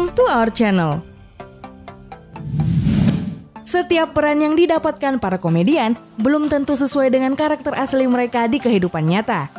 Welcome to our channel. Setiap peran yang didapatkan para komedian belum tentu sesuai dengan karakter asli mereka di kehidupan nyata.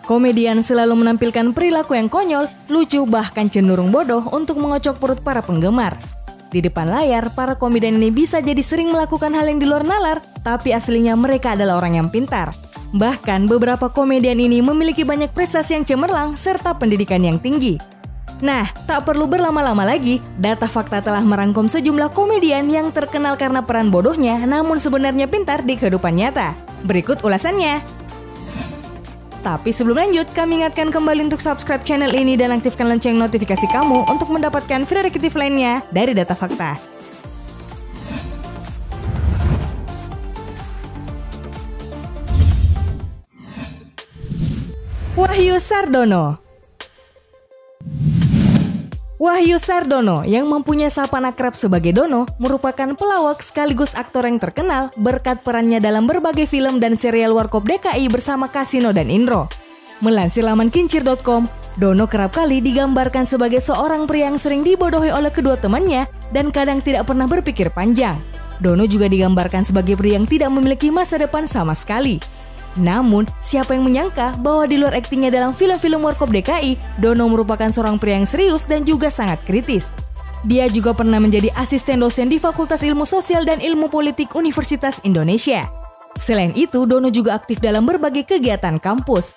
Komedian selalu menampilkan perilaku yang konyol, lucu, bahkan cenderung bodoh untuk mengocok perut para penggemar. Di depan layar, para komedian ini bisa jadi sering melakukan hal yang di luar nalar, tapi aslinya mereka adalah orang yang pintar. Bahkan beberapa komedian ini memiliki banyak prestasi yang cemerlang serta pendidikan yang tinggi. Nah, tak perlu berlama-lama lagi, Data Fakta telah merangkum sejumlah komedian yang terkenal karena peran bodohnya namun sebenarnya pintar di kehidupan nyata. Berikut ulasannya. Tapi sebelum lanjut, kami ingatkan kembali untuk subscribe channel ini dan aktifkan lonceng notifikasi kamu untuk mendapatkan video detektif lainnya dari Data Fakta. Wahyu Sardono. Wahyu Sardono yang mempunyai sapaan akrab sebagai Dono merupakan pelawak sekaligus aktor yang terkenal berkat perannya dalam berbagai film dan serial Warkop DKI bersama Kasino dan Indro. Melansir laman kincir.com, Dono kerap kali digambarkan sebagai seorang pria yang sering dibodohi oleh kedua temannya dan kadang tidak pernah berpikir panjang. Dono juga digambarkan sebagai pria yang tidak memiliki masa depan sama sekali. Namun, siapa yang menyangka bahwa di luar aktingnya dalam film-film Warkop DKI, Dono merupakan seorang pria yang serius dan juga sangat kritis. Dia juga pernah menjadi asisten dosen di Fakultas Ilmu Sosial dan Ilmu Politik Universitas Indonesia. Selain itu, Dono juga aktif dalam berbagai kegiatan kampus.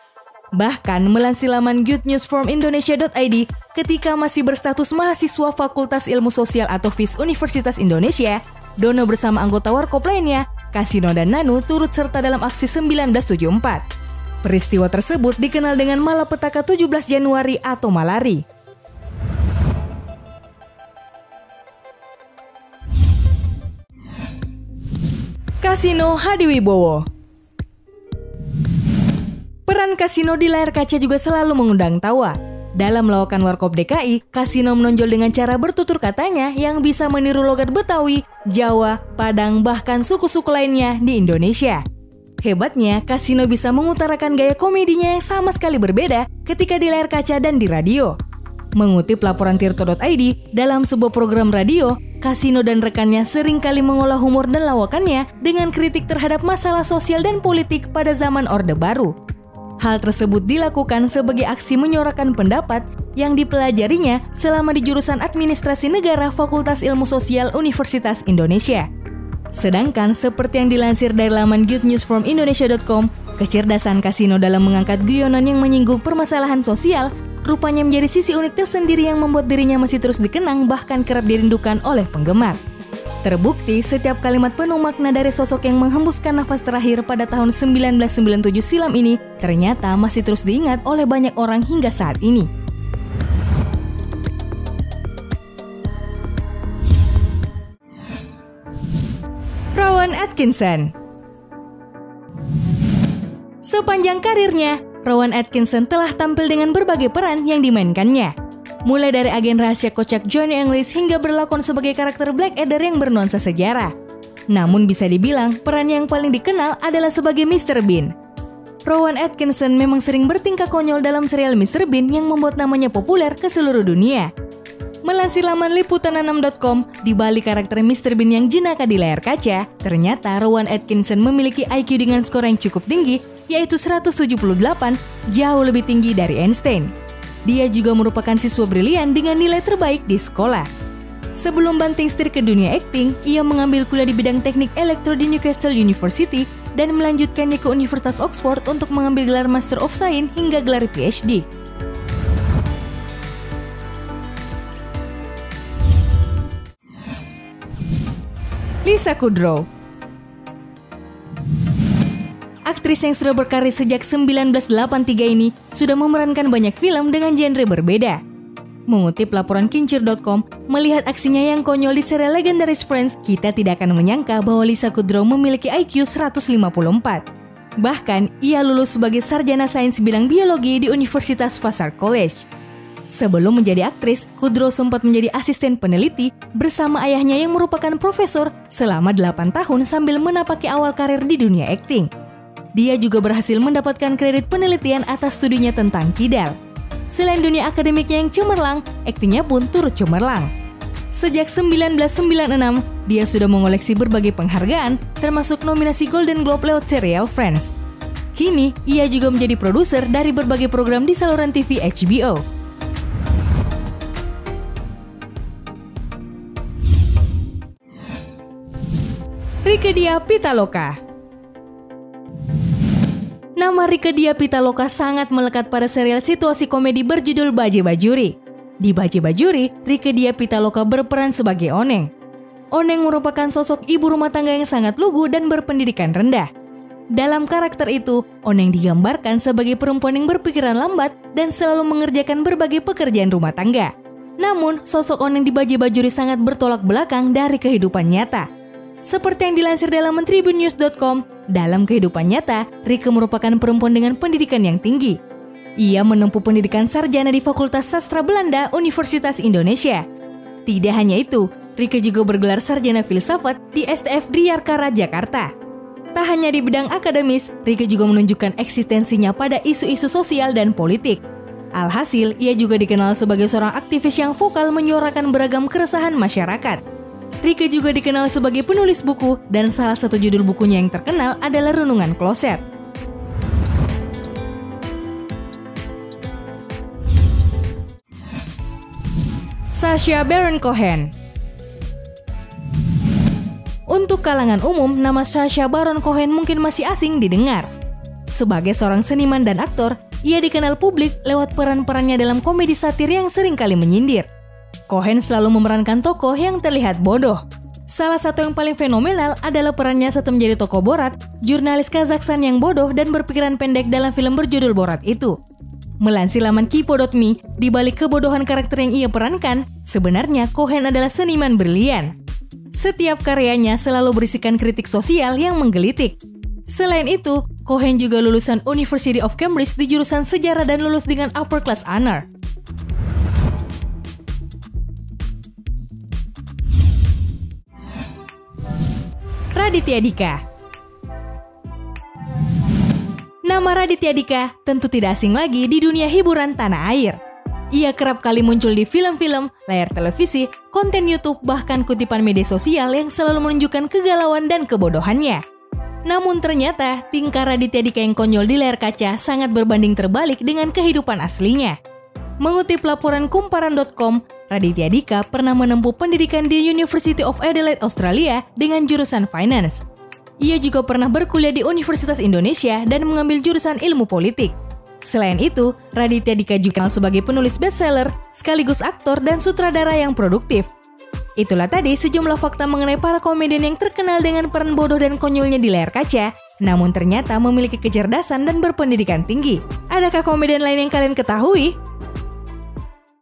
Bahkan, melansir laman goodnewsfromindonesia.id, ketika masih berstatus mahasiswa Fakultas Ilmu Sosial atau FIS Universitas Indonesia, Dono bersama anggota Warkop lainnya, Kasino dan Nanu turut serta dalam aksi 1974. Peristiwa tersebut dikenal dengan Malapetaka 17 Januari atau Malari. Kasino Hadiwibowo. Peran Kasino di layar kaca juga selalu mengundang tawa. Dalam lawakan Warkop DKI, Kasino menonjol dengan cara bertutur katanya yang bisa meniru logat Betawi, Jawa, Padang, bahkan suku-suku lainnya di Indonesia. Hebatnya, Kasino bisa mengutarakan gaya komedinya yang sama sekali berbeda ketika di layar kaca dan di radio. Mengutip laporan tirto.id, dalam sebuah program radio, Kasino dan rekannya seringkali mengolah humor dan lawakannya dengan kritik terhadap masalah sosial dan politik pada zaman Orde Baru. Hal tersebut dilakukan sebagai aksi menyuarakan pendapat yang dipelajarinya selama di jurusan Administrasi Negara Fakultas Ilmu Sosial Universitas Indonesia. Sedangkan seperti yang dilansir dari laman goodnewsfromindonesia.com, kecerdasan Kasino dalam mengangkat guyonan yang menyinggung permasalahan sosial rupanya menjadi sisi unik tersendiri yang membuat dirinya masih terus dikenang bahkan kerap dirindukan oleh penggemar. Terbukti, setiap kalimat penuh makna dari sosok yang menghembuskan nafas terakhir pada tahun 1997 silam ini ternyata masih terus diingat oleh banyak orang hingga saat ini. Rowan Atkinson. Sepanjang karirnya, Rowan Atkinson telah tampil dengan berbagai peran yang dimainkannya. Mulai dari agen rahasia kocak Johnny English hingga berlakon sebagai karakter Blackadder yang bernuansa sejarah. Namun bisa dibilang peran yang paling dikenal adalah sebagai Mr. Bean. Rowan Atkinson memang sering bertingkah konyol dalam serial Mr. Bean yang membuat namanya populer ke seluruh dunia. Melansir laman liputan6.com, di balik karakter Mr. Bean yang jenaka di layar kaca, ternyata Rowan Atkinson memiliki IQ dengan skor yang cukup tinggi, yaitu 178, jauh lebih tinggi dari Einstein. Dia juga merupakan siswa brilian dengan nilai terbaik di sekolah. Sebelum banting setir ke dunia akting, ia mengambil kuliah di bidang teknik elektro di Newcastle University dan melanjutkannya ke Universitas Oxford untuk mengambil gelar Master of Science hingga gelar PhD. Lisa Kudrow. Aktris yang sudah berkarir sejak 1983 ini sudah memerankan banyak film dengan genre berbeda. Mengutip laporan kincir.com, melihat aksinya yang konyol di serial legendaris Friends, kita tidak akan menyangka bahwa Lisa Kudrow memiliki IQ 154. Bahkan, ia lulus sebagai sarjana sains bidang biologi di Universitas Vassar College. Sebelum menjadi aktris, Kudrow sempat menjadi asisten peneliti bersama ayahnya yang merupakan profesor selama 8 tahun sambil menapaki awal karir di dunia akting. Dia juga berhasil mendapatkan kredit penelitian atas studinya tentang kidal. Selain dunia akademiknya yang cemerlang, aktingnya pun turut cemerlang. Sejak 1996, dia sudah mengoleksi berbagai penghargaan, termasuk nominasi Golden Globe lewat serial Friends. Kini, ia juga menjadi produser dari berbagai program di saluran TV HBO. Rieke Diah Pitaloka. Nama Rieke Diah Pitaloka sangat melekat pada serial situasi komedi berjudul Baje Bajuri. Di Baje Bajuri, Rieke Diah Pitaloka berperan sebagai Oneng. Oneng merupakan sosok ibu rumah tangga yang sangat lugu dan berpendidikan rendah. Dalam karakter itu, Oneng digambarkan sebagai perempuan yang berpikiran lambat dan selalu mengerjakan berbagai pekerjaan rumah tangga. Namun, sosok Oneng di Baje Bajuri sangat bertolak belakang dari kehidupan nyata. Seperti yang dilansir dalam tribunnews.com, dalam kehidupan nyata, Rieke merupakan perempuan dengan pendidikan yang tinggi. Ia menempuh pendidikan sarjana di Fakultas Sastra Belanda Universitas Indonesia. Tidak hanya itu, Rieke juga bergelar sarjana filsafat di STF Diyarkara, Jakarta. Tak hanya di bidang akademis, Rieke juga menunjukkan eksistensinya pada isu-isu sosial dan politik. Alhasil, ia juga dikenal sebagai seorang aktivis yang vokal menyuarakan beragam keresahan masyarakat. Rieke juga dikenal sebagai penulis buku dan salah satu judul bukunya yang terkenal adalah Renungan Kloset. Sacha Baron Cohen. Untuk kalangan umum, nama Sacha Baron Cohen mungkin masih asing didengar. Sebagai seorang seniman dan aktor, ia dikenal publik lewat peran-perannya dalam komedi satir yang seringkali menyindir. Cohen selalu memerankan tokoh yang terlihat bodoh. Salah satu yang paling fenomenal adalah perannya saat menjadi tokoh Borat, jurnalis Kazakhstan yang bodoh dan berpikiran pendek dalam film berjudul Borat itu. Melansir laman Kipo.me, di balik kebodohan karakter yang ia perankan, sebenarnya Cohen adalah seniman brilian. Setiap karyanya selalu berisikan kritik sosial yang menggelitik. Selain itu, Cohen juga lulusan University of Cambridge di jurusan sejarah dan lulus dengan upper class honor. Raditya Dika. Nama Raditya Dika tentu tidak asing lagi di dunia hiburan tanah air. Ia kerap kali muncul di film-film, layar televisi, konten YouTube, bahkan kutipan media sosial yang selalu menunjukkan kegalauan dan kebodohannya. Namun ternyata, tingkah Raditya Dika yang konyol di layar kaca sangat berbanding terbalik dengan kehidupan aslinya. Mengutip laporan kumparan.com, Raditya Dika pernah menempuh pendidikan di University of Adelaide, Australia dengan jurusan Finance. Ia juga pernah berkuliah di Universitas Indonesia dan mengambil jurusan Ilmu Politik. Selain itu, Raditya Dika juga dikenal sebagai penulis bestseller, sekaligus aktor dan sutradara yang produktif. Itulah tadi sejumlah fakta mengenai para komedian yang terkenal dengan peran bodoh dan konyolnya di layar kaca, namun ternyata memiliki kecerdasan dan berpendidikan tinggi. Adakah komedian lain yang kalian ketahui?